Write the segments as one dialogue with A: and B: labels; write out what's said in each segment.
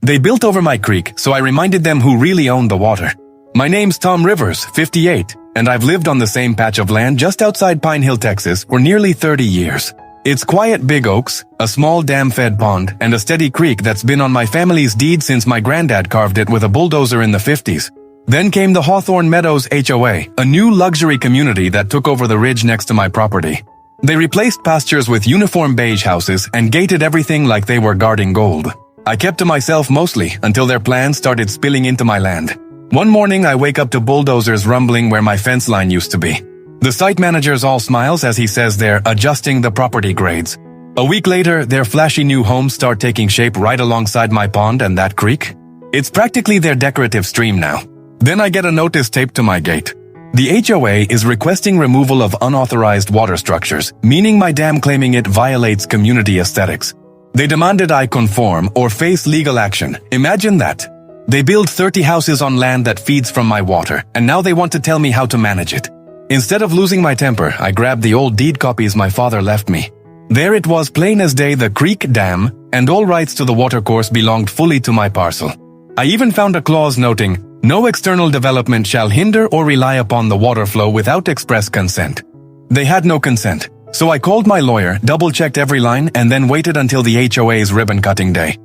A: They built over my creek, so I reminded them who really owned the water. My name's Tom Rivers, 58, and I've lived on the same patch of land just outside Pine Hill, Texas, for nearly 30 years. It's quiet big oaks, a small dam-fed pond, and a steady creek that's been on my family's deed since my granddad carved it with a bulldozer in the 50s. Then came the Hawthorne Meadows HOA, a new luxury community that took over the ridge next to my property. They replaced pastures with uniform beige houses and gated everything like they were guarding gold. I kept to myself mostly until their plans started spilling into my land. One morning I wake up to bulldozers rumbling where my fence line used to be. The site manager's all smiles as he says they're adjusting the property grades. A week later, their flashy new homes start taking shape right alongside my pond and that creek. It's practically their decorative stream now. Then I get a notice taped to my gate. The HOA is requesting removal of unauthorized water structures, meaning my dam claiming it violates community aesthetics. They demanded I conform or face legal action. Imagine that. They build 30 houses on land that feeds from my water, and now they want to tell me how to manage it. Instead of losing my temper, I grabbed the old deed copies my father left me. There it was, plain as day, the creek dam, and all rights to the watercourse belonged fully to my parcel. I even found a clause noting, "No external development shall hinder or rely upon the water flow without express consent." They had no consent, so I called my lawyer, double-checked every line, and then waited until the HOA's ribbon-cutting day.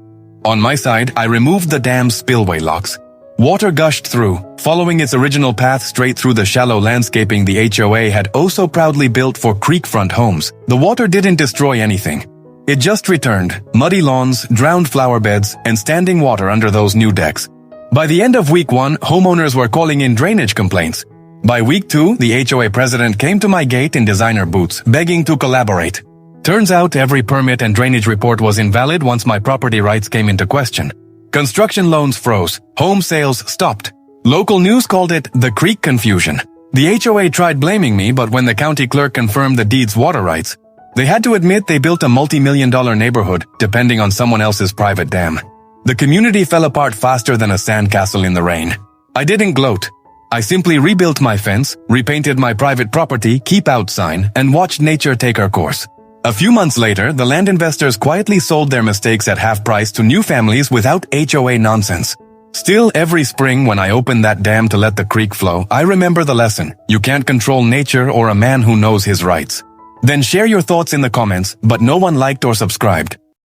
A: On my side, I removed the dam's spillway locks. Water gushed through, following its original path straight through the shallow landscaping the HOA had oh so proudly built for creekfront homes. The water didn't destroy anything. It just returned, muddy lawns, drowned flower beds, and standing water under those new decks. By the end of week 1, homeowners were calling in drainage complaints. By week 2, the HOA president came to my gate in designer boots, begging to collaborate. Turns out every permit and drainage report was invalid once my property rights came into question. Construction loans froze. Home sales stopped. Local news called it the creek confusion. The HOA tried blaming me, but when the county clerk confirmed the deed's water rights, they had to admit they built a multi-million-dollar neighborhood depending on someone else's private dam. The community fell apart faster than a sandcastle in the rain. I didn't gloat. I simply rebuilt my fence, repainted my private property keep out sign, and watched nature take her course. A few months later, the land investors quietly sold their mistakes at half price to new families without HOA nonsense. Still, every spring when I open that dam to let the creek flow, I remember the lesson. You can't control nature or a man who knows his rights. Then share your thoughts in the comments, but no one liked or subscribed.